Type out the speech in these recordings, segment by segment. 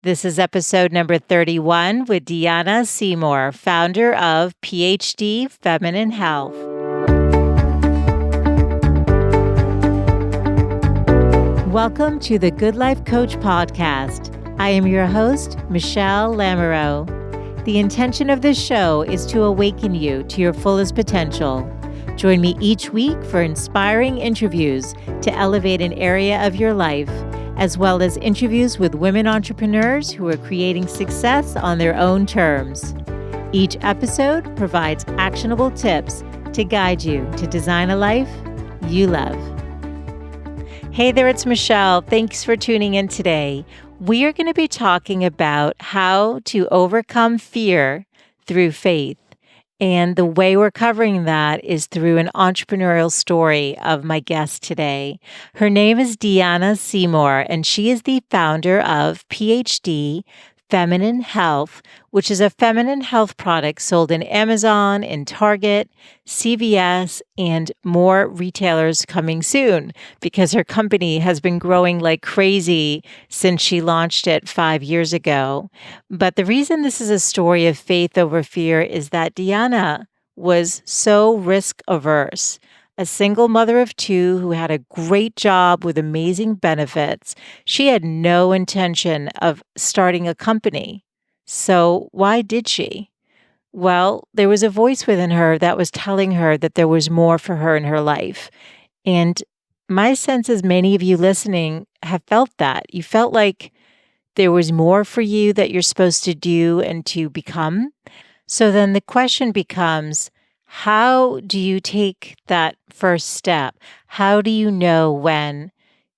This is episode number 31 with Deeannah Seymour, founder of PhD Feminine Health. Welcome to the Good Life Coach podcast. I am your host, Michele. The intention of this show is to awaken you to your fullest potential. Join me each week for inspiring interviews to elevate an area of your life, as well as interviews with women entrepreneurs who are creating success on their own terms. Each episode provides actionable tips to guide you to design a life you love. Hey there, it's Michele. Thanks for tuning in today. We are going to be talking about how to overcome fear through faith. And the way we're covering that is through an entrepreneurial story of my guest today. Her name is Deeannah Seymour, and she is the founder of PhD Feminine Health, which is a feminine health product sold in Amazon, in Target, CVS, and more retailers coming soon because her company has been growing like crazy since she launched it 5 years ago. But the reason this is a story of faith over fear is that Deeannah was so risk averse. A single mother of two who had a great job with amazing benefits. She had no intention of starting a company. So why did she? Well, there was a voice within her that was telling her that there was more for her in her life. And my sense is many of you listening have felt that. You felt like there was more for you that you're supposed to do and to become. So then the question becomes, how do you take that first step? How do you know when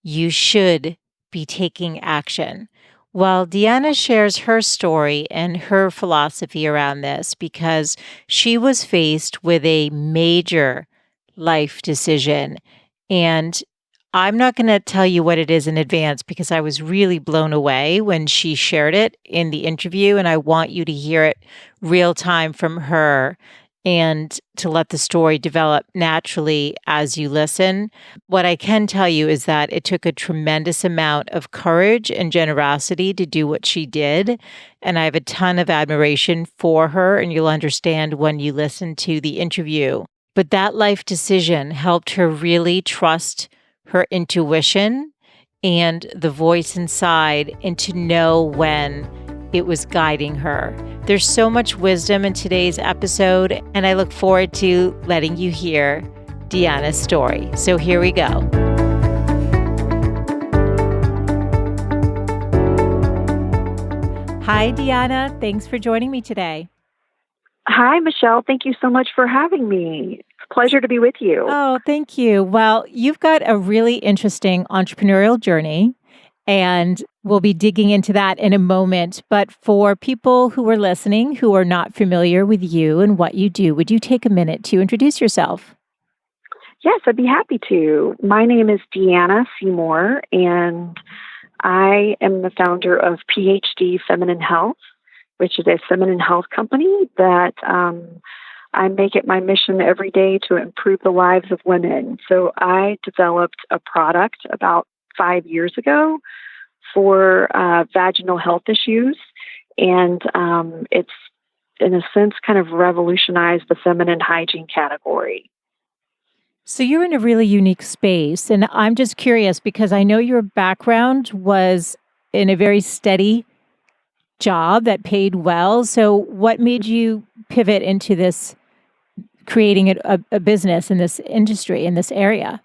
you should be taking action? Well, Deeannah shares her story and her philosophy around this because she was faced with a major life decision. And I'm not going to tell you what it is in advance because I was really blown away when she shared it in the interview, and I want you to hear it real time from her and to let the story develop naturally as you listen. What I can tell you is that it took a tremendous amount of courage and generosity to do what she did, and I have a ton of admiration for her, and you'll understand when you listen to the interview. But that life decision helped her really trust her intuition and the voice inside, and to know when it was guiding her. There's so much wisdom in today's episode, and I look forward to letting you hear Deeannah's story. So here we go. Hi, Deeannah. Thanks for joining me today. Hi, Michele. Thank you so much for having me. It's a pleasure to be with you. Oh, thank you. Well, you've got a really interesting entrepreneurial journey, and we'll be digging into that in a moment. But for people who are listening who are not familiar with you and what you do, would you take a minute to introduce yourself? Yes, I'd be happy to. My name is Deeannah Seymour, and I am the founder of PhD Feminine Health, which is a feminine health company that I make it my mission every day to improve the lives of women. So I developed a product about 5 years ago for vaginal health issues, and it's, in a sense, kind of revolutionized the feminine hygiene category. So you're in a really unique space, and I'm just curious because I know your background was in a very steady job that paid well. So what made you pivot into this, creating a business in this industry, in this area?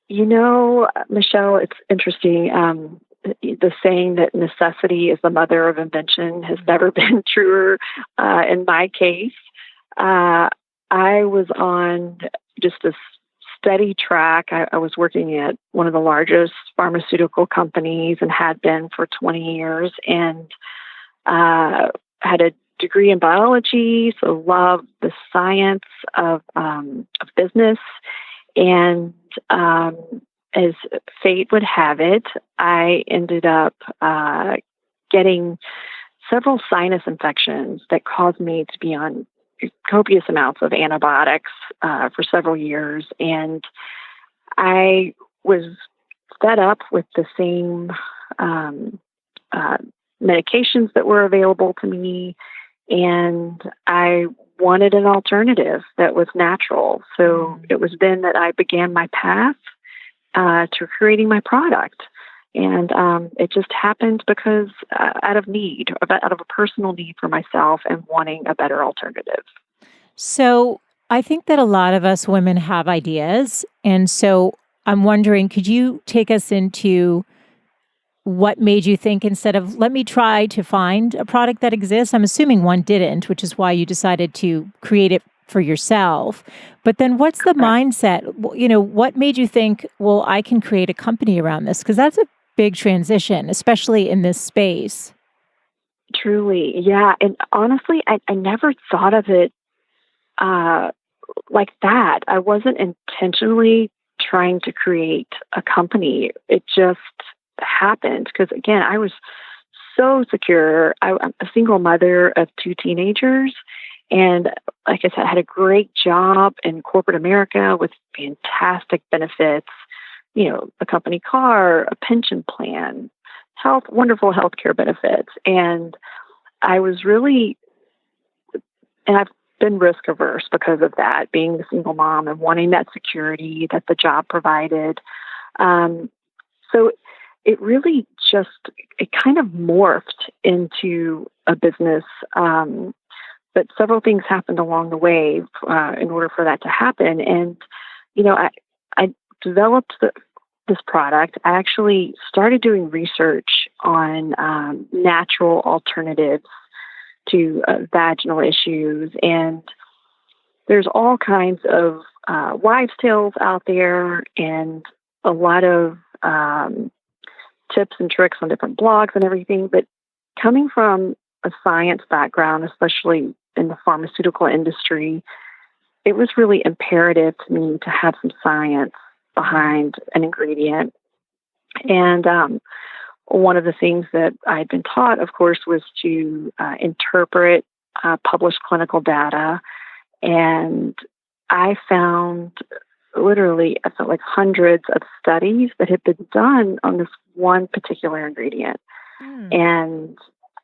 You know, Michele, it's interesting. The saying that necessity is the mother of invention has never been truer in my case. I was on just a steady track. I was working at one of the largest pharmaceutical companies and had been for 20 years, and had a degree in biology, so loved the science of business. And as fate would have it, I ended up getting several sinus infections that caused me to be on copious amounts of antibiotics for several years. And I was fed up with the same medications that were available to me, and I wanted an alternative that was natural. So it was then that I began my path to creating my product. And it just happened because out of need, out of a personal need for myself and wanting a better alternative. So I think that a lot of us women have ideas. And so I'm wondering, could you take us into what made you think, instead of let me try to find a product that exists? I'm assuming one didn't, which is why you decided to create it for yourself. But then what's the mindset? What made you think, well, I can create a company around this? Because that's a big transition, especially in this space. Truly, yeah. And honestly, I never thought of it like that. I wasn't intentionally trying to create a company. It just happened because, again, I was so secure. I'm a single mother of 2 teenagers. And like I said, I had a great job in corporate America with fantastic benefits, a company car, a pension plan, wonderful healthcare benefits. And I was really, and I've been risk averse because of that, being the single mom and wanting that security that the job provided. So it really it kind of morphed into a business. But several things happened along the way in order for that to happen. And, I developed this product. I actually started doing research on natural alternatives to vaginal issues. And there's all kinds of wives' tales out there and a lot of tips and tricks on different blogs and everything. But coming from a science background, especially in the pharmaceutical industry, it was really imperative to me to have some science behind an ingredient. And one of the things that I'd been taught, of course, was to interpret published clinical data. And I found I felt like hundreds of studies that had been done on this one particular ingredient. And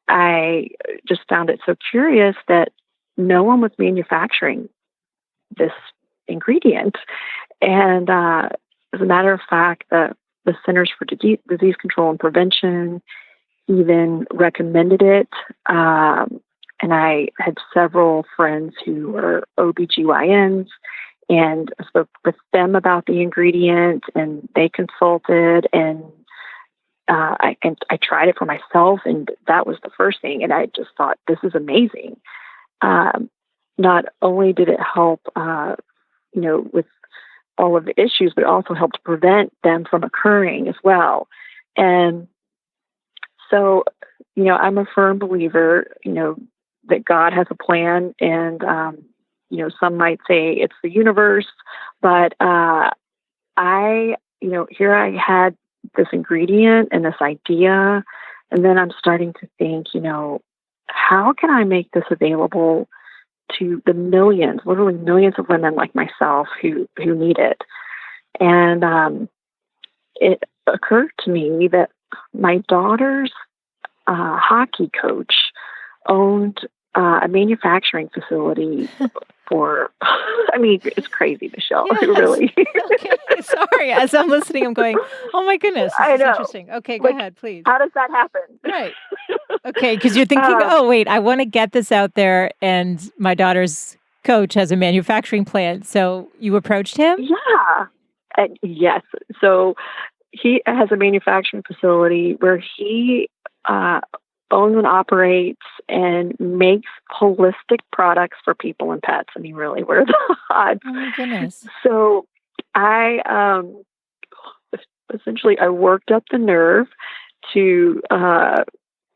I just found it so curious that no one was manufacturing this ingredient. And as a matter of fact, the Centers for Disease Control and Prevention even recommended it. And I had several friends who were OBGYNs, and I spoke with them about the ingredient, and they consulted, and I tried it for myself, and that was the first thing. And I just thought, this is amazing. Not only did it help, with all of the issues, but it also helped prevent them from occurring as well. And so, I'm a firm believer, that God has a plan, and, some might say it's the universe, but here I had this ingredient and this idea, and then I'm starting to think, how can I make this available to the millions, literally millions of women like myself who need it? And it occurred to me that my daughter's hockey coach owned a manufacturing facility for, it's crazy, Michele. Yes. Really. Okay. Sorry. As I'm listening, I'm going, oh my goodness, this is interesting. Okay, go ahead, please. How does that happen? Right. Okay, because you're thinking, oh, wait, I want to get this out there, and my daughter's coach has a manufacturing plant. So you approached him? Yeah. Yes. So he has a manufacturing facility where he owns and operates and makes holistic products for people and pets. Really, what are the odds? Oh my goodness. So I essentially worked up the nerve to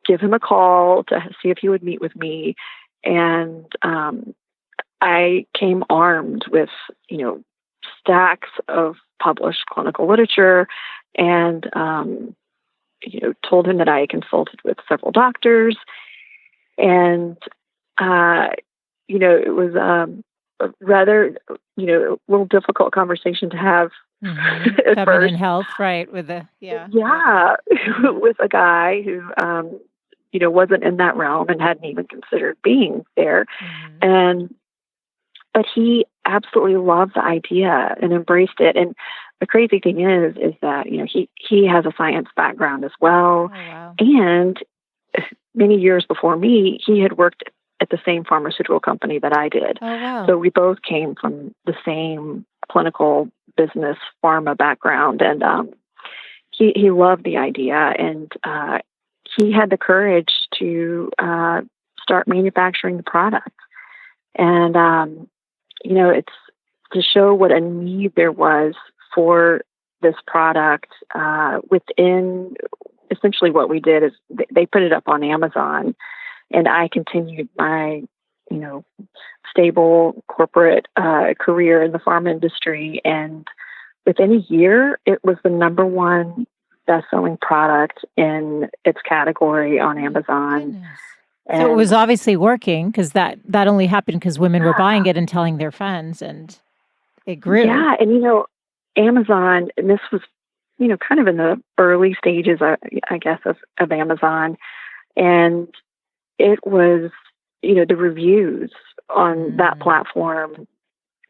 give him a call to see if he would meet with me. And I came armed with, stacks of published clinical literature, and told him that I consulted with several doctors, and it was a rather a little difficult conversation to have at Feminine first. health, right? With with a guy who wasn't in that realm and hadn't even considered being there. Mm-hmm. But he absolutely loved the idea and embraced it. And the crazy thing is that, he has a science background as well. Oh, wow. And many years before me, he had worked at the same pharmaceutical company that I did. Oh, wow. So we both came from the same clinical business pharma background. And he loved the idea. And he had the courage to start manufacturing the product. And, it's to show what a need there was for this product within essentially what we did is they put it up on Amazon, and I continued my, stable corporate career in the pharma industry. And within a year, it was the number one best-selling product in its category on Amazon. Goodness. So it was obviously working, because that only happened because women were buying it and telling their friends, and it grew. Yeah, and Amazon, and this was, kind of in the early stages, I guess, of Amazon, and it was, the reviews on that platform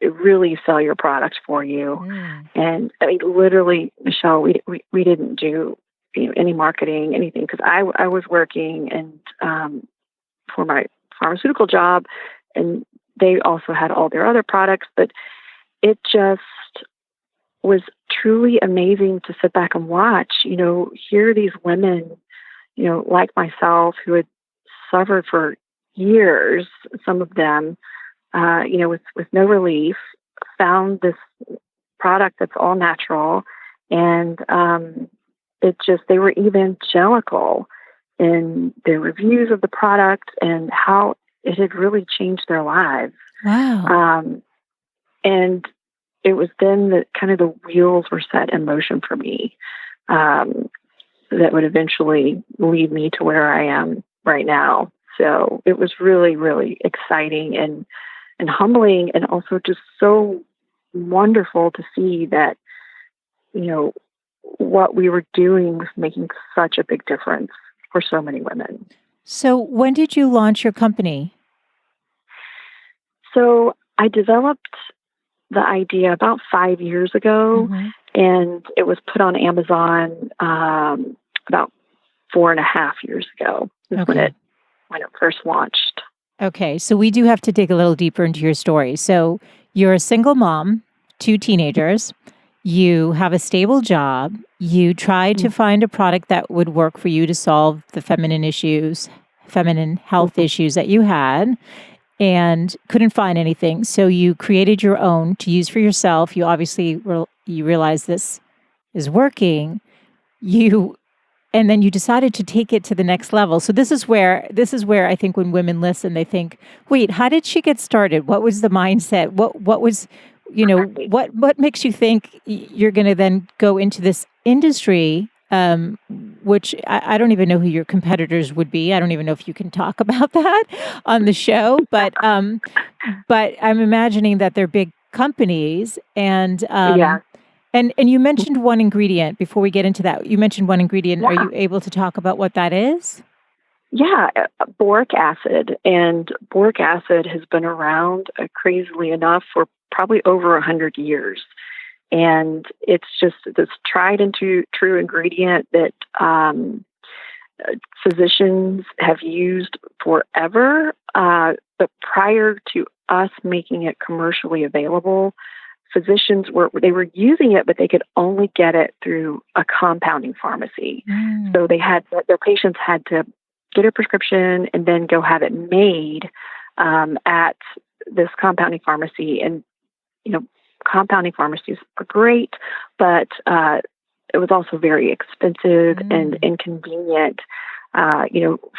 really sell your product for you. And I mean, literally, Michele, we didn't do any marketing, anything, because I was working and for my pharmaceutical job, and they also had all their other products, but it just was truly amazing to sit back and watch, hear these women, like myself, who had suffered for years, some of them, with no relief, found this product that's all natural. And they were evangelical in their reviews of the product and how it had really changed their lives. Wow. And it was then that kind of the wheels were set in motion for me, that would eventually lead me to where I am right now. So it was really, really exciting and humbling, and also just so wonderful to see that, what we were doing was making such a big difference for so many women. So when did you launch your company? So I developed the idea about 5 years ago, and it was put on Amazon about 4.5 years ago. When it first launched. Okay, so we do have to dig a little deeper into your story. So you're a single mom, 2 teenagers. You have a stable job. You tried to find a product that would work for you to solve the feminine health issues that you had, and couldn't find anything. So you created your own to use for yourself. You obviously you realized this is working. And then you decided to take it to the next level. So this is where I think when women listen, they think, wait, how did she get started? What was the mindset? What was, what makes you think you're going to then go into this industry, which I don't even know who your competitors would be. I don't even know if you can talk about that on the show, but I'm imagining that they're big companies, and And you mentioned one ingredient before we get into that. You mentioned one ingredient. Yeah. Are you able to talk about what that is? Yeah, boric acid. And boric acid has been around, crazily enough, for probably over 100 years. And it's just this tried and true ingredient that physicians have used forever. But prior to us making it commercially available, physicians were using it, but they could only get it through a compounding pharmacy. So their patients had to get a prescription and then go have it made at this compounding pharmacy. And compounding pharmacies are great, but it was also very expensive and inconvenient,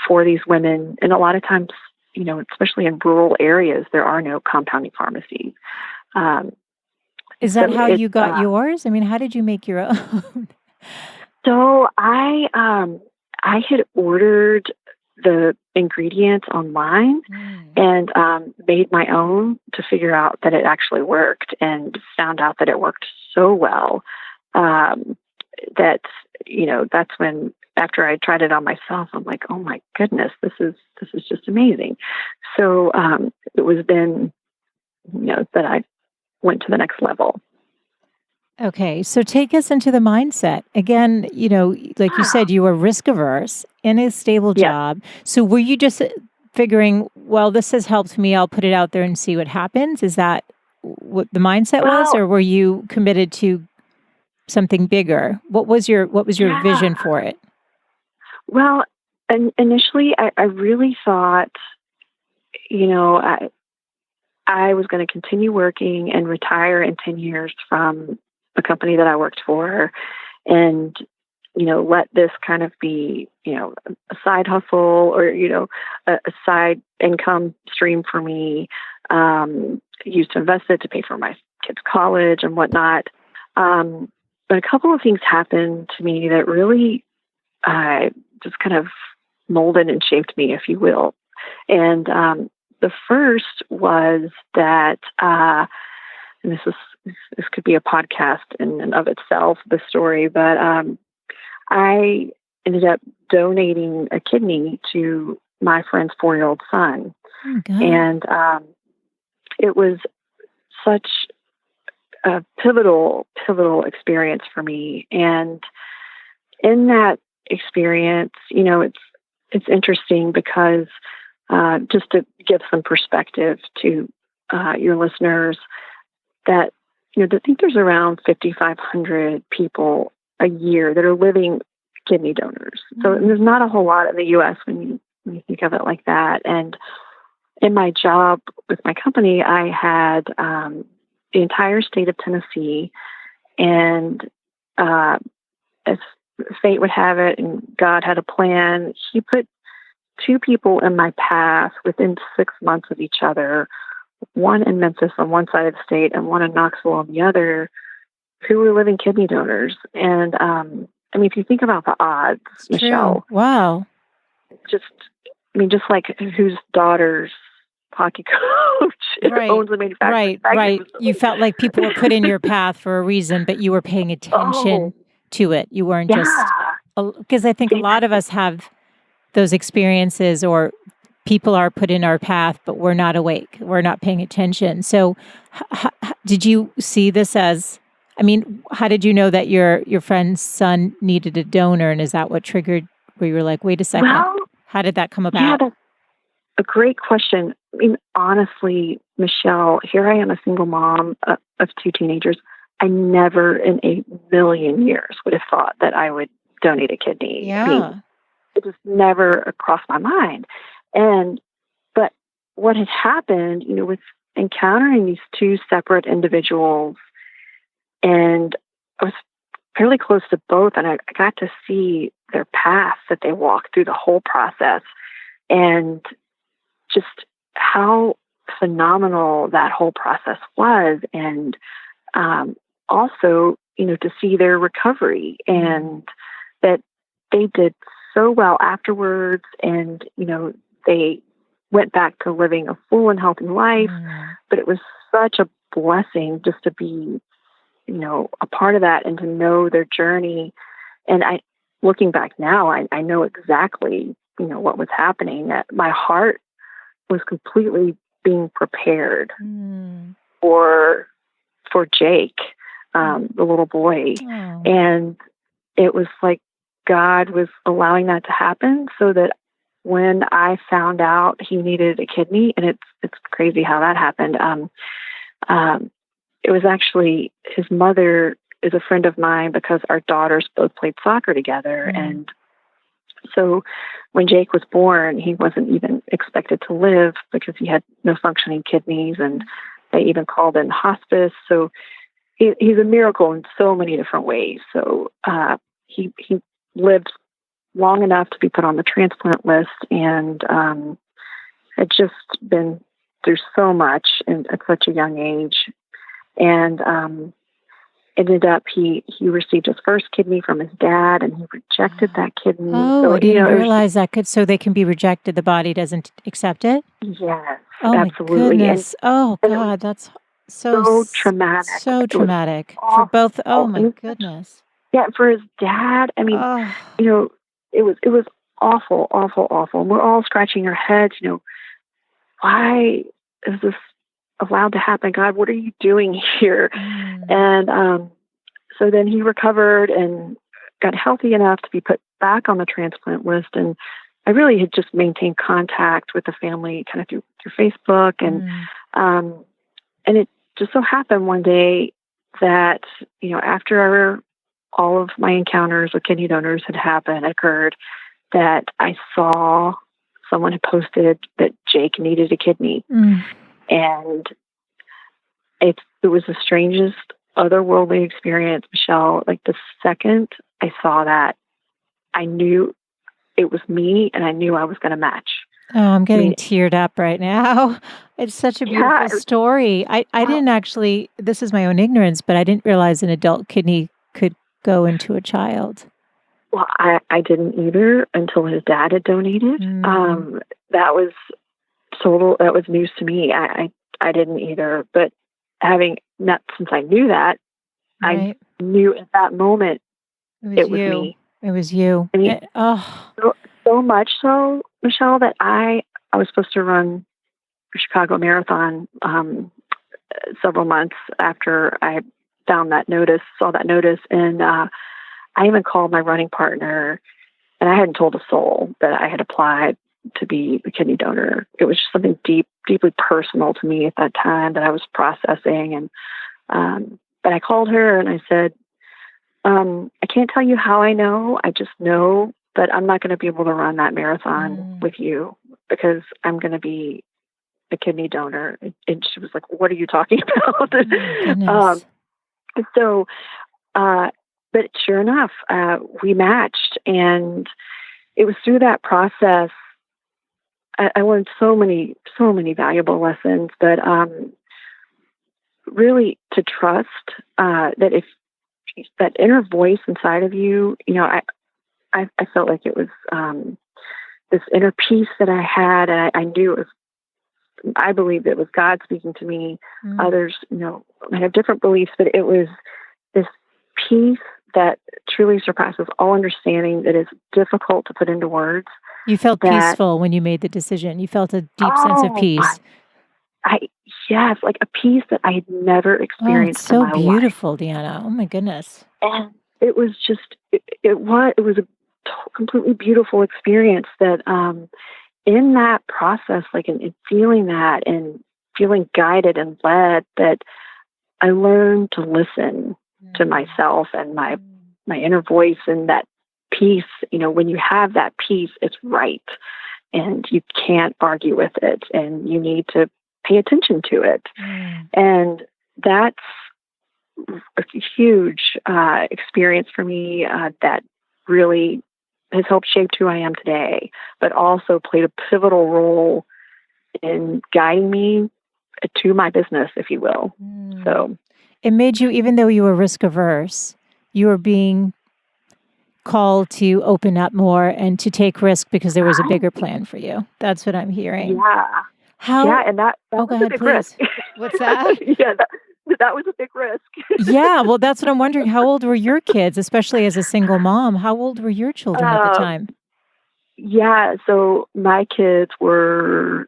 for these women. And a lot of times, especially in rural areas, there are no compounding pharmacies. Is that how you got yours? I mean, how did you make your own? So I had ordered the ingredients online and made my own to figure out that it actually worked, and found out that it worked so well that that's when, after I tried it on myself, I'm like, oh my goodness, this is just amazing. So it was then, that I went to the next level. Okay, so take us into the mindset. Again, like you said, you were risk averse in a stable Yes. job. So were you just figuring, well, this has helped me, I'll put it out there and see what happens? Is that what the mindset was, Well, or were you committed to something bigger? What was your vision yeah. for it? Well, initially, I really thought, I was going to continue working and retire in 10 years from the company that I worked for, and, let this kind of be, a side hustle, or, a side income stream for me, used to invest it to pay for my kids' college and whatnot. But a couple of things happened to me that really just kind of molded and shaped me, if you will. And the first was that, and this could be a podcast in and of itself, the story, but I ended up donating a kidney to my friend's 4-year-old son. Oh, God. And it was such a pivotal experience for me. And in that experience, it's interesting because just to give some perspective to your listeners, that I think there's around 5,500 people a year that are living kidney donors. So there's not a whole lot in the U.S. when you think of it like that. And in my job with my company, I had the entire state of Tennessee, and as fate would have it, and God had a plan, He put 2 people in my path within 6 months of each other, one in Memphis on one side of the state and one in Knoxville on the other, who were living kidney donors. And if you think about the odds, It's Michele, true. Wow. just like whose daughter's hockey coach Right. owns the manufacturing Right. You felt like people were put in your path for a reason, but you were paying attention to it. You weren't just, because I think a lot of us have those experiences, or people are put in our path, but we're not awake. We're not paying attention. So did you see this as, how did you know that your friend's son needed a donor? And is that what triggered where you were like, wait a second, how did that come about? Yeah, that's a great question. Honestly, Michele, here I am, a single mom of 2 teenagers. I never in a million years would have thought that I would donate a kidney. Yeah. It just never crossed my mind. But what had happened, with encountering these 2 separate individuals, and I was fairly close to both, and I got to see their paths that they walked through the whole process, and just how phenomenal that whole process was. And also, to see their recovery, and that they did so well afterwards, and, they went back to living a full and healthy life. But it was such a blessing just to be, a part of that and to know their journey. And looking back now, I know exactly, what was happening. That my heart was completely being prepared for Jake, the little boy. Oh. And it was like God was allowing that to happen so that when I found out he needed a kidney, and it's crazy how that happened. It was actually, his mother is a friend of mine because our daughters both played soccer together. And so when Jake was born, he wasn't even expected to live because he had no functioning kidneys, and they even called in hospice. So he's a miracle in so many different ways. So he lived long enough to be put on the transplant list, and had just been through so much at such a young age. And ended up, he received his first kidney from his dad, and he rejected that kidney. Oh, so, I didn't realize that so they can be rejected. The body doesn't accept it? Yes, oh, absolutely. My goodness. God, that's so traumatic. So traumatic for awful. both. Oh, my goodness. Yeah, for his dad, I mean, Oh, it was awful, awful, awful. And we're all scratching our heads, why is this allowed to happen? God, what are you doing here? mm, And so then he recovered and got healthy enough to be put back on the transplant list. And I really had just maintained contact with the family kind of through Facebook. mm. And it just so happened one day that, after all of my encounters with kidney donors occurred, that I saw someone had posted that Jake needed a kidney. Mm. And it was the strangest otherworldly experience, Michele. Like the second I saw that, I knew it was me and I knew I was going to match. Oh, I'm I getting mean, teared up right now. It's such a yeah, beautiful story. I didn't actually, this is my own ignorance, but I didn't realize an adult kidney could go into a child. well, I didn't either until his dad had donated. Mm, That was that was news to me. I didn't either, but having not since I knew that, I right. knew at that moment It was it was you. me. It was you. I mean, Oh, so much so, Michele, that I was supposed to run the Chicago Marathon several months after I saw that notice, and I even called my running partner, and I hadn't told a soul that I had applied to be a kidney donor. It was just something deeply personal to me at that time that I was processing, and but I called her and I said, I can't tell you how I know. I just know that I'm not going to be able to run that marathon with you because I'm going to be a kidney donor. And she was like, what are you talking about? goodness. So, but sure enough, we matched. And it was through that process, I learned so many valuable lessons, but really to trust that if that inner voice inside of you, I felt like it was this inner peace that I had. And I knew it was, I believed it was God speaking to me. Others, might have different beliefs, but it was this peace that truly surpasses all understanding that is difficult to put into words. You felt That, peaceful when you made the decision. You felt a deep sense of oh peace. yes, like a peace that I had never Oh, it's experienced in so my life. beautiful, Deanna. Oh my goodness. And it was just, it was a completely beautiful experience that, in that process, like in feeling that and feeling guided and led, that I learned to listen to myself and my inner voice, and that peace. When you have that peace, it's right, and you can't argue with it, and you need to pay attention to it. And that's a huge experience for me that really has helped shape who I am today, but also played a pivotal role in guiding me to my business, if you will. So it made you, even though you were risk averse, you were being called to open up more and to take risk because there was a bigger plan for you. That's what I'm hearing. yeah, How? and that Oh, was go a ahead, big please. risk. What's that? Yeah, that was a big risk. Yeah, well, that's what I'm wondering. How old were your kids, especially as a single mom? How old were your children at the time? Yeah, so my kids were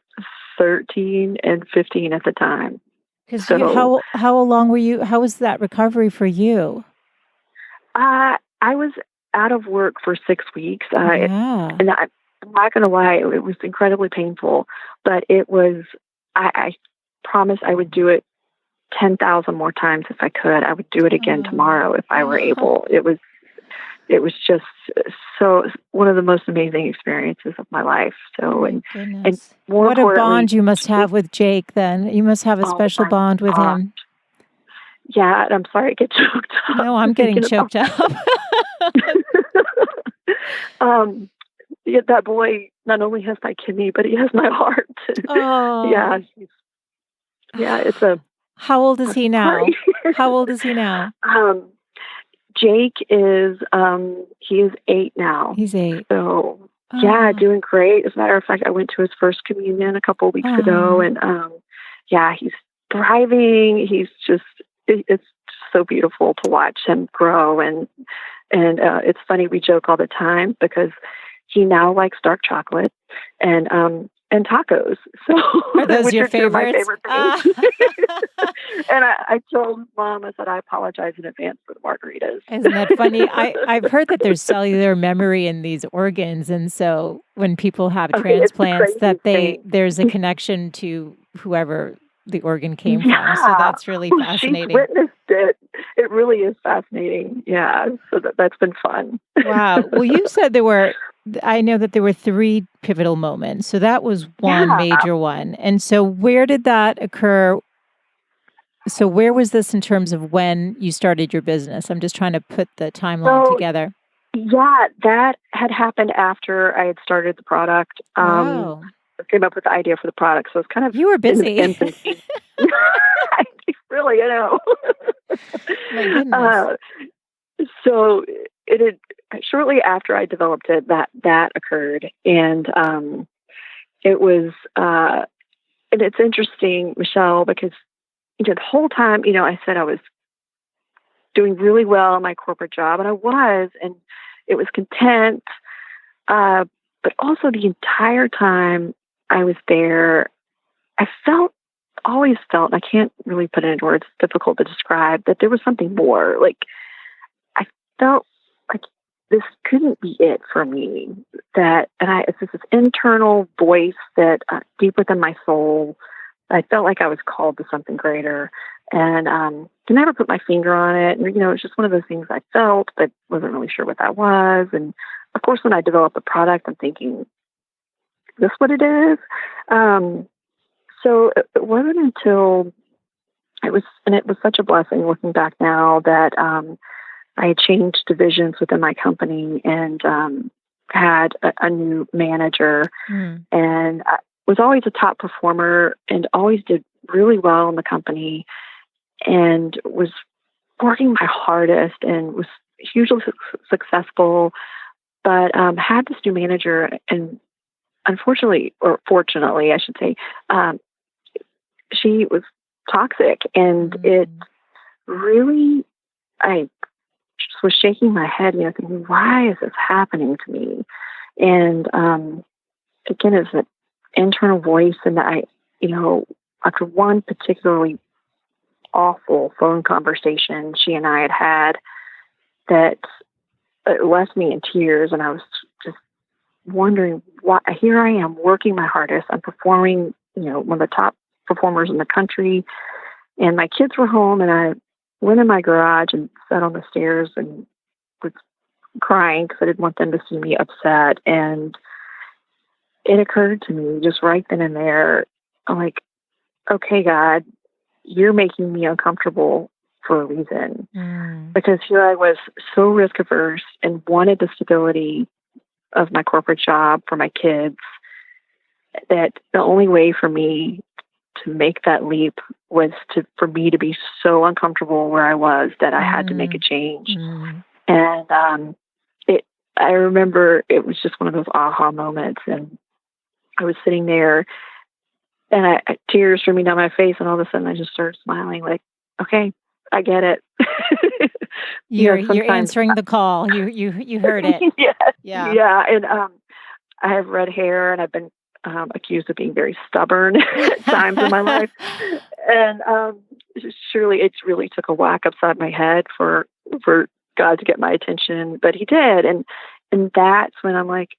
13 and 15 at the time. Because So how long were you? How was that recovery for you? I was out of work for 6 weeks, Yeah. and I'm not going to lie, it was incredibly painful, but it was. I promised I would do it 10,000 more times if I could. I would do it again tomorrow if I were able. It was just so one of the most amazing experiences of my life. So and Goodness. more What a importantly, bond you must have with Jake then. You must have a special my bond with God. him. Yeah, and I'm sorry I get choked up. No, I'm getting choked up. Yeah, that boy not only has my kidney, but he has my heart. Oh. Yeah, it's a. How old is he now? Sorry. How old is he now? Jake is he is 8 now. He's 8. So yeah, doing great. As a matter of fact, I went to his first communion a couple of weeks ago, and yeah, he's thriving. He's just it's so beautiful to watch him grow. And it's funny, we joke all the time because he now likes dark chocolate and tacos. So, are those which your are two of my favorites? favorite things. And I told Mom, I said, I apologize in advance for the margaritas. Isn't that funny? I've heard that there's cellular memory in these organs, and so when people have Okay, it's the transplants, that craziest thing. there's a connection to whoever the organ came from. So Yeah. that's really Well, she's fascinating. witnessed it. It really is fascinating. Yeah. So that's been fun. Wow. Well, you said I know that there were 3 pivotal moments. So that was one Yeah. major one. And so where did that occur? So where was this in terms of when you started your business? I'm just trying to put the timeline So, together. yeah, that had happened after I had started the product. Wow. I came up with the idea for the product. So it's kind of You were in busy. infancy. Really, My goodness. So it had shortly after I developed it that occurred, and it was and it's interesting, Michele, because the whole time, I said I was doing really well in my corporate job, and I was, and it was content. But also the entire time I was there, I always felt, and I can't really put it into words, it's difficult to describe, that there was something more. Like, I felt like this couldn't be it for me. It's just this internal voice that deep within my soul, I felt like I was called to something greater. And I never put my finger on it. And, it's just one of those things I felt, but wasn't really sure what that was. And of course, when I developed the product, I'm thinking, is this what it is? So it wasn't until it was such a blessing looking back now that I had changed divisions within my company and had a new manager, and I was always a top performer and always did really well in the company and was working my hardest and was hugely successful, but had this new manager, and unfortunately, or fortunately, I should say, she was toxic, and it really, I just was shaking my head, thinking, why is this happening to me? And again, it's an internal voice, and after one particularly awful phone conversation she and I had that it left me in tears, and I was just wondering why. Here I am working my hardest. I'm performing, one of the top performers in the country, and my kids were home, and I went in my garage and sat on the stairs and was crying because I didn't want them to see me upset. And it occurred to me just right then and there, I'm like, okay, God, you're making me uncomfortable for a reason. Because here I was so risk averse and wanted the stability of my corporate job for my kids, that the only way for me to make that leap was for me to be so uncomfortable where I was that I had to make a change. And I remember it was just one of those aha moments, and I was sitting there, and tears streaming down my face, and all of a sudden I just started smiling, like, okay, I get it. You're answering the call. You heard it. Yeah. And I have red hair, and I've been accused of being very stubborn at times in my life. And surely it really took a whack upside my head for God to get my attention, but he did. And that's when I'm like,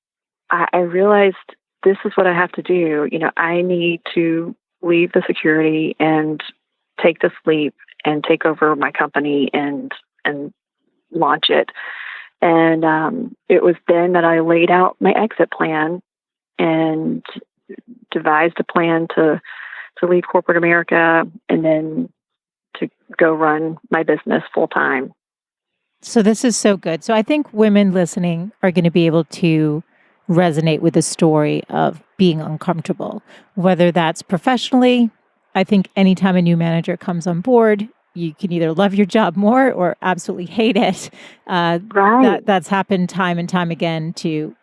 I realized this is what I have to do. I need to leave the security and take this leap and take over my company and launch it. And it was then that I laid out my exit plan and devised a plan to leave corporate America and then to go run my business full time. So this is so good. So I think women listening are going to be able to resonate with the story of being uncomfortable, whether that's professionally. I think anytime a new manager comes on board, you can either love your job more or absolutely hate it. Right. That's happened time and time again to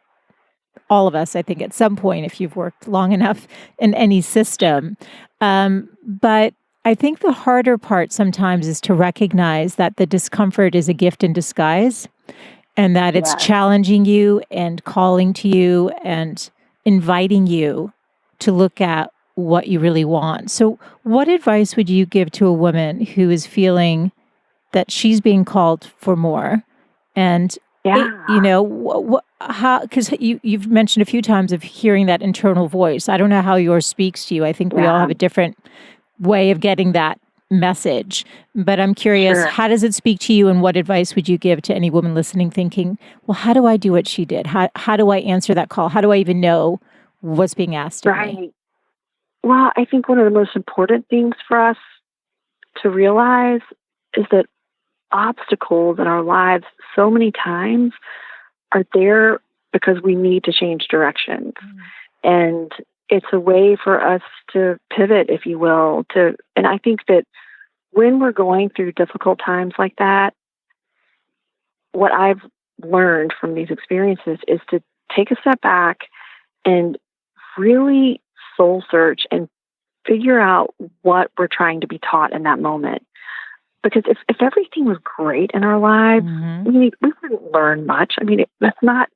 all of us, I think, at some point, if you've worked long enough in any system. But I think the harder part sometimes is to recognize that the discomfort is a gift in disguise and that it's Yes. challenging you and calling to you and inviting you to look at what you really want. So, what advice would you give to a woman who is feeling that she's being called for more? And Yeah. how? Because you've mentioned a few times of hearing that internal voice. I don't know how yours speaks to you. I think we all Yeah. have a different way of getting that message. But I'm curious, Sure. how does it speak to you, and what advice would you give to any woman listening thinking, well, how do I do what she did? How do I answer that call? How do I even know what's being asked of me? Right. Well, I think one of the most important things for us to realize is that obstacles in our lives so many times are there because we need to change directions. And it's a way for us to pivot, if you will, and I think that when we're going through difficult times like that, what I've learned from these experiences is to take a step back and really soul search and figure out what we're trying to be taught in that moment. Because if everything was great in our lives, we wouldn't learn much. I mean, that's not,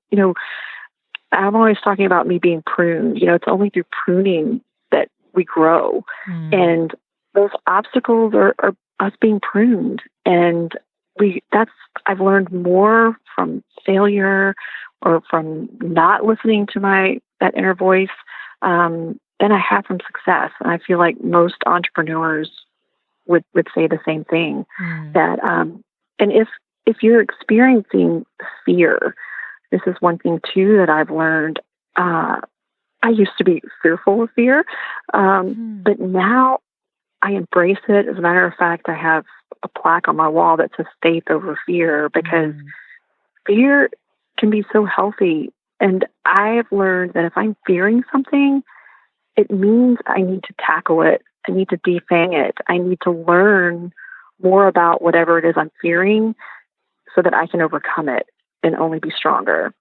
I'm always talking about me being pruned. It's only through pruning that we grow. And those obstacles are us being pruned. And I've learned more from failure or from not listening to that inner voice than I have from success. And I feel like most entrepreneurs would say the same thing. That and if you're experiencing fear, this is one thing too that I've learned. I used to be fearful of fear, but now I embrace it. As a matter of fact, I have a plaque on my wall that says "Faith over Fear" because fear can be so healthy. And I have learned that if I'm fearing something, it means I need to tackle it. I need to defang it. I need to learn more about whatever it is I'm fearing so that I can overcome it and only be stronger.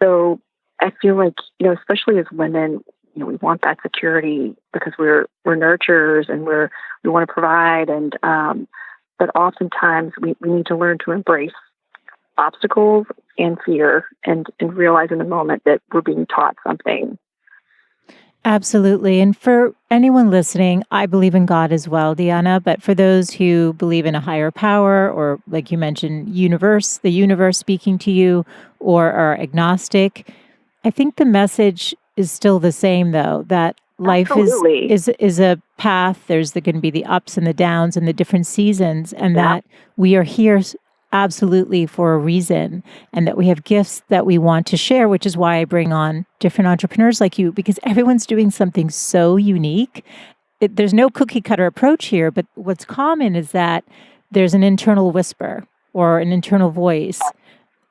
So I feel like, especially as women, we want that security because we're nurturers and we want to provide. And, but oftentimes we need to learn to embrace obstacles and fear and realize in the moment that we're being taught something. Absolutely. And for anyone listening, I believe in God as well, Deeannah. But for those who believe in a higher power, or like you mentioned, the universe speaking to you, or are agnostic, I think the message is still the same, though, that life Absolutely. is a path. There's going to be the ups and the downs and the different seasons, and that we are here absolutely for a reason, and that we have gifts that we want to share, which is why I bring on different entrepreneurs like you, because everyone's doing something so unique. There's no cookie cutter approach here, but what's common is that there's an internal whisper or an internal voice,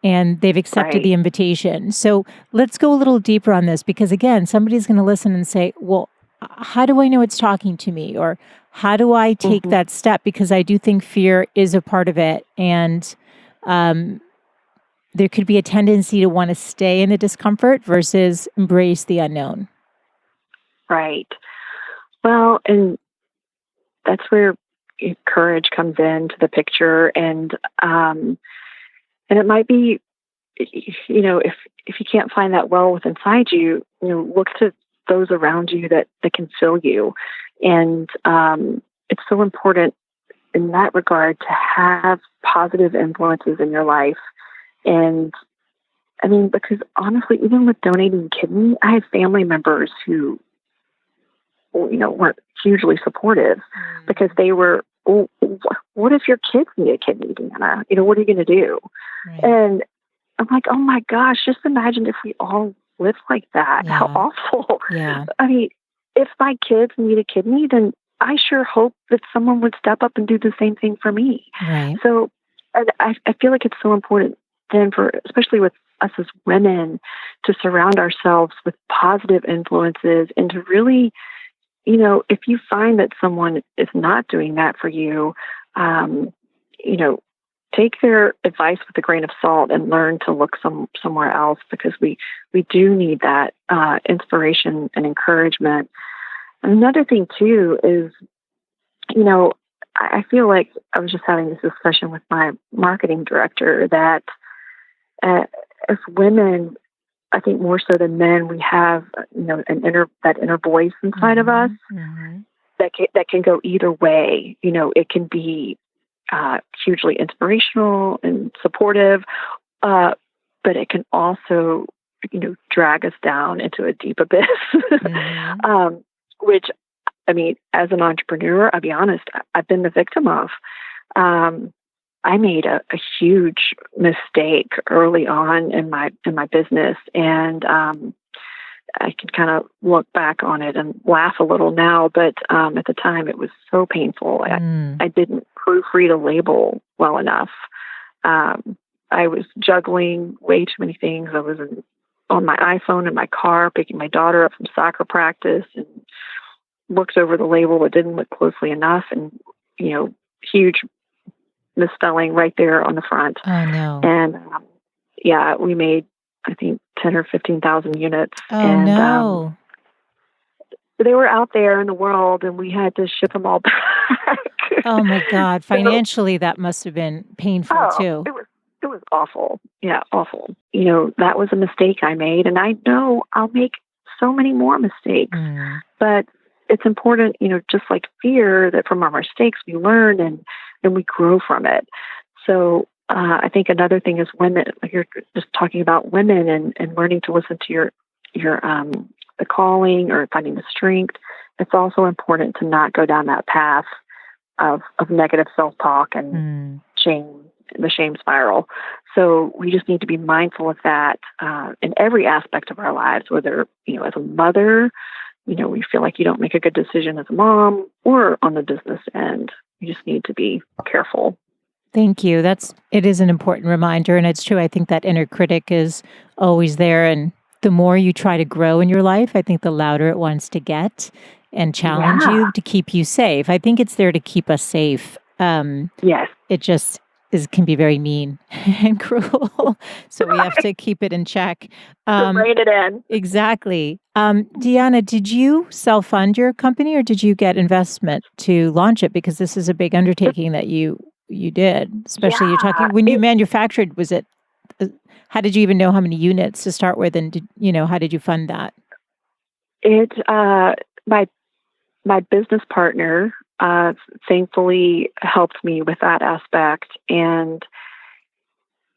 and they've accepted the invitation. So let's go a little deeper on this, because again, somebody's going to listen and say, well, how do I know it's talking to me? Or how do I take that step? Because I do think fear is a part of it. And there could be a tendency to want to stay in the discomfort versus embrace the unknown. Right. Well, and that's where courage comes into the picture. And it might be, if you can't find that well within inside you, look to those around you that can fill you. And it's so important in that regard to have positive influences in your life. And I mean, because honestly, even with donating kidney, I have family members who, weren't hugely supportive because they were, well, what if your kids need a kidney, Deeannah? What are you going to do? Right. And I'm like, oh my gosh, just imagine if we all lived like that. Yeah. How awful. Yeah. I mean, if my kids need a kidney, then I sure hope that someone would step up and do the same thing for me. Right. So I feel like it's so important then especially with us as women, to surround ourselves with positive influences and to really, if you find that someone is not doing that for you, take their advice with a grain of salt and learn to look somewhere else, because we do need that inspiration and encouragement. And another thing too is I feel like I was just having this discussion with my marketing director that as women, I think more so than men, we have, that inner voice inside of us that can go either way. It can be hugely inspirational and supportive, but it can also, drag us down into a deep abyss, which, as an entrepreneur, I'll be honest, I've been the victim of. I made a huge mistake early on in my business, and I can kind of look back on it and laugh a little now, but at the time it was so painful. I didn't proofread a label well enough. I was juggling way too many things. I was on my iPhone in my car, picking my daughter up from soccer practice, and looked over the label but didn't look closely enough, and huge misspelling right there on the front. Oh no! And we made, I think, 10 or 15,000 units. Oh and no! They were out there in the world, and we had to ship them all back. Oh my God! Financially, that must have been painful too. It was awful. Yeah, awful. That was a mistake I made, and I know I'll make so many more mistakes. But it's important, just like fear, that from our mistakes we learn and we grow from it. So I think another thing is women. Like you're just talking about women and learning to listen to your the calling or finding the strength. It's also important to not go down that path of negative self-talk and shame, the shame spiral. So we just need to be mindful of that in every aspect of our lives, whether, as a mother, we feel like you don't make a good decision as a mom, or on the business end. You just need to be careful. Thank you. It is an important reminder, and it's true. I think that inner critic is always there, and the more you try to grow in your life, I think the louder it wants to get and challenge you to keep you safe. I think it's there to keep us safe. Yes. It just can be very mean and cruel. So we have to keep it in check. Rein it in. Exactly. Deeannah, did you self-fund your company, or did you get investment to launch it? Because this is a big undertaking that you did, especially you're talking when you manufactured. Was it? How did you even know how many units to start with, and how did you fund that? My business partner thankfully helped me with that aspect, and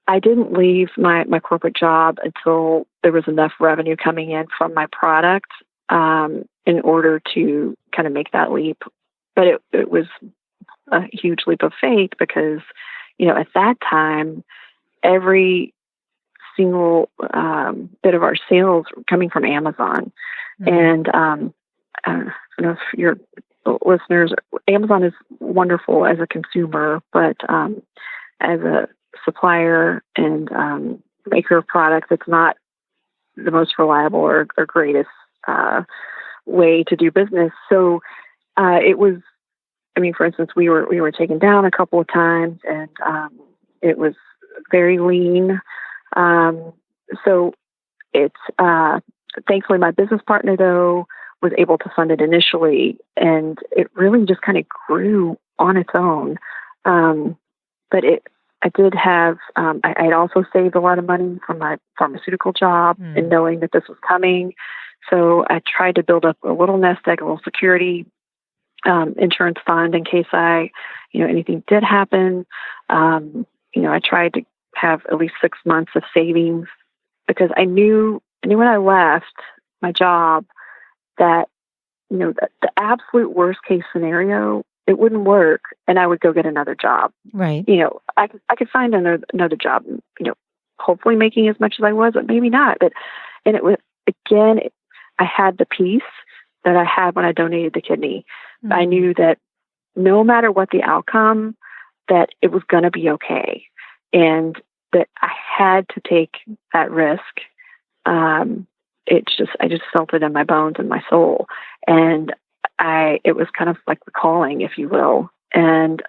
I didn't leave my corporate job until there was enough revenue coming in from my product in order to kind of make that leap. But it was a huge leap of faith because, at that time, every single bit of our sales were coming from Amazon. And I don't know if your listeners, Amazon is wonderful as a consumer, but as a supplier and maker of products, it's not the most reliable or greatest way to do business. So it was, for instance, we were taken down a couple of times, and it was very lean. So it's thankfully my business partner, though, was able to fund it initially, and it really just kind of grew on its own. But I did have, I'd also saved a lot of money from my pharmaceutical job and knowing that this was coming. So I tried to build up a little nest egg, a little security insurance fund in case anything did happen. I tried to have at least 6 months of savings because I knew when I left my job that, the absolute worst case scenario, it wouldn't work, and I would go get another job. Right. I could find another job, hopefully making as much as I was, but maybe not. And it was, again, I had the peace that I had when I donated the kidney. I knew that no matter what the outcome, that it was going to be okay, and that I had to take that risk. I just felt it in my bones and my soul, and it was kind of like the calling, if you will. And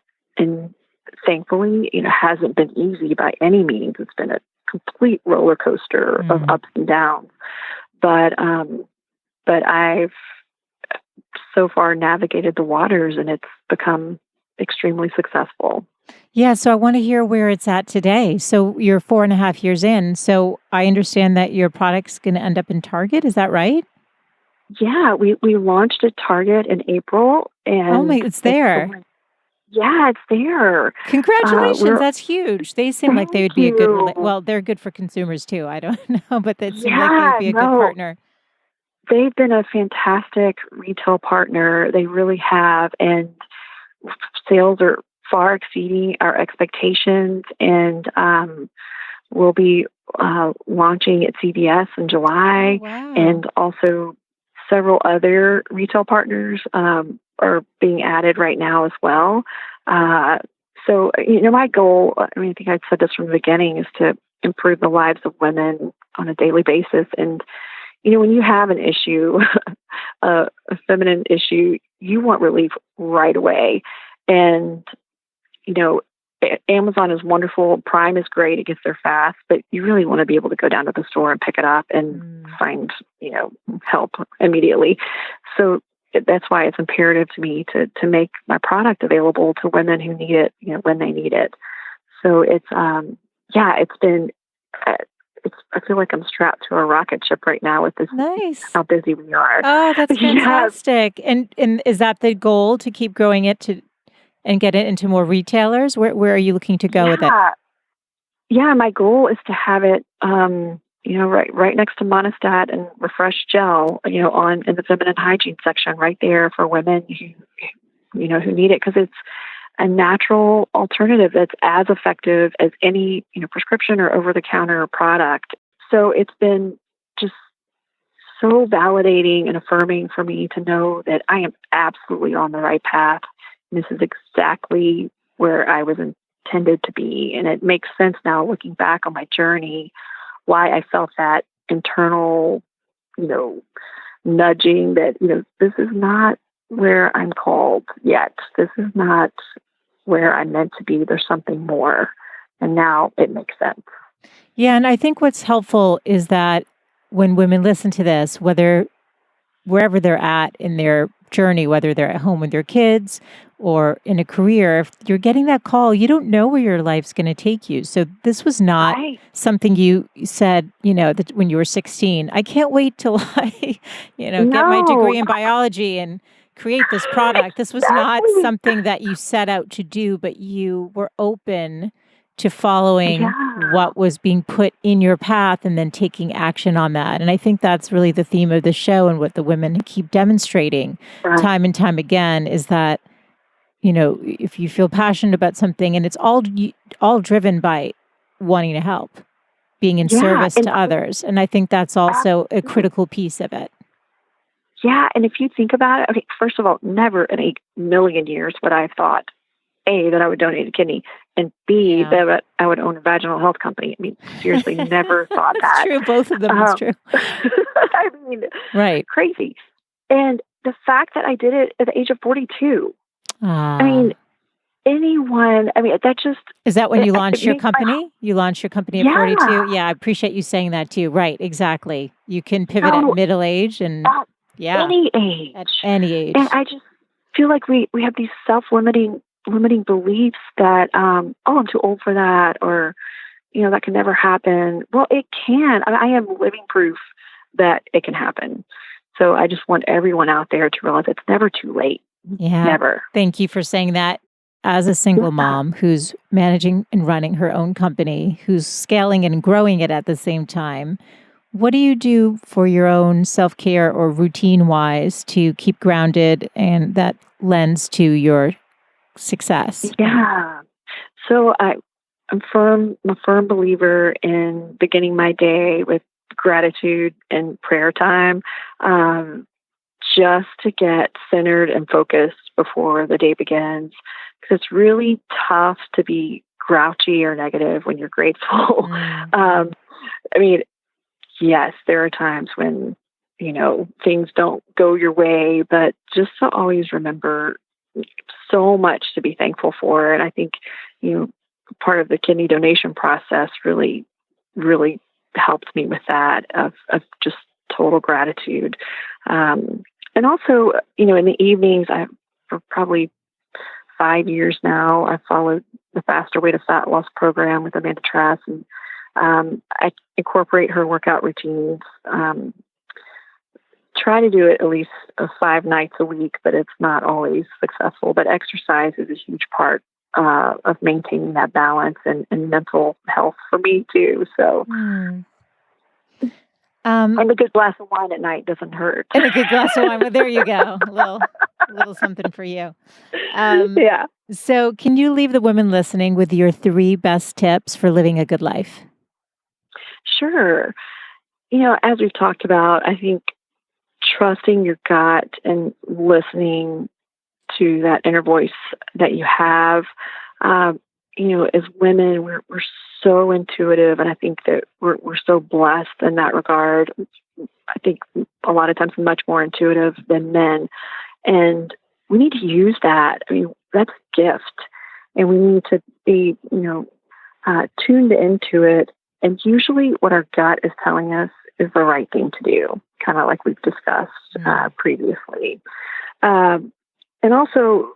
thankfully, it hasn't been easy by any means. It's been a complete roller coaster of ups and downs. But I've so far navigated the waters, and it's become extremely successful. Yeah, so I want to hear where it's at today. So you're 4.5 years in. So I understand that your product's going to end up in Target. Is that right? Yeah, we launched at Target in April, Oh my, and it's there. it's there. Congratulations. That's huge. They seem like they Thank would be a good, you. well, they're good for consumers too. I don't know, but that seemed like they would Yeah, be a good no, partner. they've been a fantastic retail partner. They really have, and sales are far exceeding our expectations, and we'll be launching at CVS in Oh, July, wow. and also several other retail partners are being added right now as well. So, my goal, I mean, I think I said this from the beginning, is to improve the lives of women on a daily basis. And, when you have an issue, a feminine issue, you want relief right away. And, you know, Amazon is wonderful. Prime is great. It gets there fast, but you really want to be able to go down to the store and pick it up and find, help immediately. So that's why it's imperative to me to make my product available to women who need it, when they need it. So it's, it's been, I feel like I'm strapped to a rocket ship right now with this, Nice. how busy we are. Oh, that's fantastic. And is that the goal, to keep growing it and get it into more retailers? Where are you looking to go with it? Yeah, my goal is to have it, right next to Monistat and Refresh Gel, in the feminine hygiene section, right there for women who need it, because it's a natural alternative that's as effective as any, prescription or over-the-counter product. So it's been just so validating and affirming for me to know that I am absolutely on the right path. This is exactly where I was intended to be. And it makes sense now, looking back on my journey, why I felt that internal, nudging that, this is not where I'm called yet. This is not where I'm meant to be. There's something more. And now it makes sense. Yeah, and I think what's helpful is that when women listen to this, wherever they're at in their journey, whether they're at home with their kids or in a career, if you're getting that call, you don't know where your life's going to take you. So this was not something you said, that when you were 16, I can't wait till I, get my degree in biology and create this product. This was not something that you set out to do, but you were open to following what was being put in your path and then taking action on that. And I think that's really the theme of the show, and what the women keep demonstrating time and time again is that, if you feel passionate about something, and it's all driven by wanting to help, being in service to others. And I think that's also a critical piece of it. Yeah. And if you think about it, okay, first of all, never in a million years would I have thought, A, that I would donate a kidney, and B, that I would own a vaginal health company. I mean, seriously, never thought that. True. Both of them is true. I mean, crazy. And the fact that I did it at the age of 42, I mean, that just... Is that when you launched your company? You launched your company at 42? Yeah, I appreciate you saying that too. Right, exactly. You can pivot at middle age and... any age. At any age. And I just feel like we have these self-limiting beliefs that, I'm too old for that, or, that can never happen. Well, it can. I am living proof that it can happen. So I just want everyone out there to realize it's never too late. Yeah. Never. Thank you for saying that. As a single mom who's managing and running her own company, who's scaling and growing it at the same time, what do you do for your own self-care or routine-wise to keep grounded and that lends to your success? Yeah. So I'm a firm believer in beginning my day with gratitude and prayer time, just to get centered and focused before the day begins. Because it's really tough to be grouchy or negative when you're grateful. Yes, there are times when, things don't go your way, but just to always remember so much to be thankful for. And I think, part of the kidney donation process really, really helped me with that, of just total gratitude. And also, in the evenings, for probably 5 years now, I've followed the Faster Way to Fat Loss program with Amanda Trass, and I incorporate her workout routines. Try to do it at least 5 nights a week, but it's not always successful. But exercise is a huge part of maintaining that balance and mental health for me too. So, and a good glass of wine at night doesn't hurt. And a good glass of wine. Well, there you go. A little something for you. Yeah. So can you leave the women listening with your 3 best tips for living a good life? Sure. As we've talked about, I think trusting your gut and listening to that inner voice that you have. As women, we're so intuitive, and I think that we're so blessed in that regard. I think a lot of times much more intuitive than men, and we need to use that. I mean, that's a gift, and we need to be, tuned into it. And usually, what our gut is telling us is the right thing to do, kind of like we've discussed previously. And also,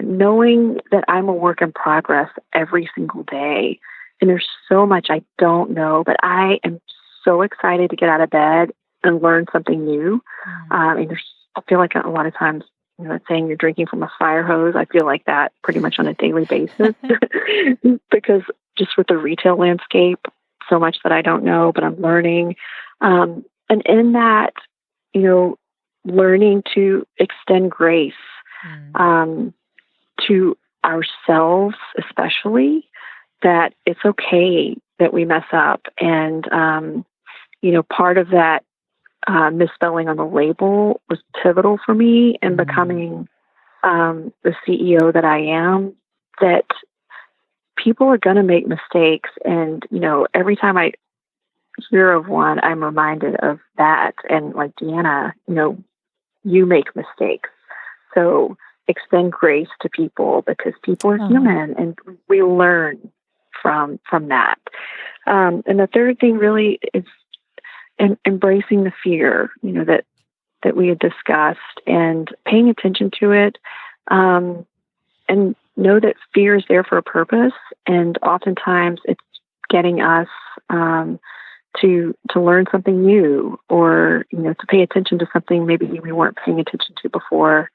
knowing that I'm a work in progress every single day, and there's so much I don't know, but I am so excited to get out of bed and learn something new. I feel like a lot of times, saying you're drinking from a fire hose, I feel like that pretty much on a daily basis because just with the retail landscape, so much that I don't know, but I'm learning. And in that, learning to extend grace to ourselves, especially, that it's okay that we mess up. And, part of that misspelling on the label was pivotal for me in becoming the CEO that I am, that people are going to make mistakes. And, every time I hear of one, I'm reminded of that. And like Deeannah, you make mistakes. So extend grace to people because people are human and we learn from that. And the third thing really is embracing the fear, that we had discussed and paying attention to it. And know that fear is there for a purpose. And oftentimes it's getting us to learn something new or, to pay attention to something maybe we weren't paying attention to before.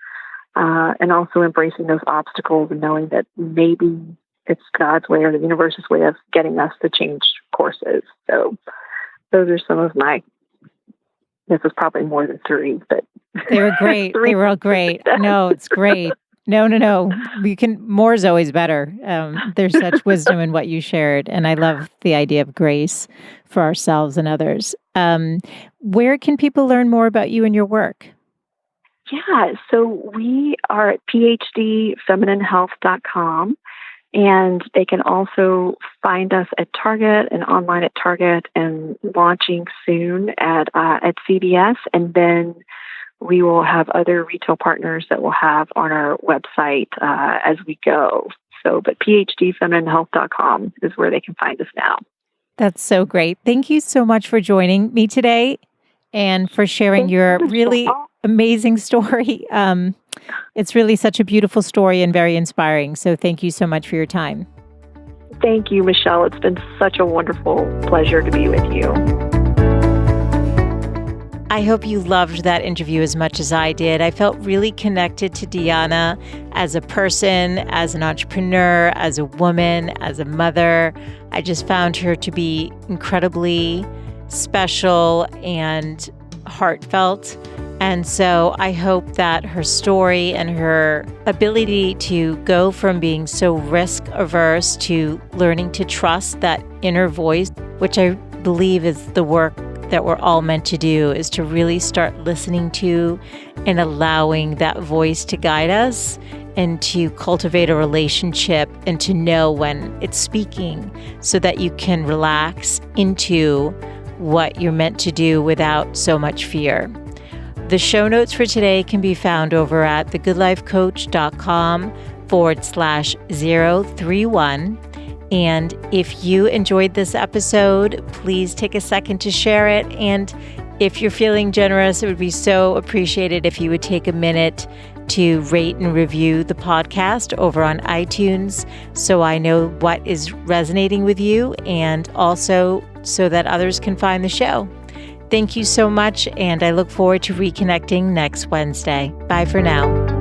And also embracing those obstacles and knowing that maybe it's God's way or the universe's way of getting us to change courses. So those are some of this is probably more than 3, but they were great. They were all great. No, it's great. No. More is always better. There's such wisdom in what you shared. And I love the idea of grace for ourselves and others. Where can people learn more about you and your work? Yeah, so we are at phdfemininehealth.com, and they can also find us at Target and online at Target and launching soon at CVS. And then we will have other retail partners that we'll have on our website as we go. But phdfemininehealth.com is where they can find us now. That's so great. Thank you so much for joining me today and for sharing your really amazing story. It's really such a beautiful story and very inspiring. So thank you so much for your time. Thank you, Michele. It's been such a wonderful pleasure to be with you. I hope you loved that interview as much as I did. I felt really connected to Deeannah as a person, as an entrepreneur, as a woman, as a mother. I just found her to be incredibly special and heartfelt. And so I hope that her story and her ability to go from being so risk averse to learning to trust that inner voice, which I believe is the work that we're all meant to do, is to really start listening to and allowing that voice to guide us and to cultivate a relationship and to know when it's speaking so that you can relax into what you're meant to do without so much fear. The show notes for today can be found over at thegoodlifecoach.com/031. And if you enjoyed this episode, please take a second to share it. And If you're feeling generous, it would be so appreciated if you would take a minute to rate and review the podcast over on iTunes so I know what is resonating with you and also so that others can find the show. Thank you so much, and I look forward to reconnecting next Wednesday. Bye for now.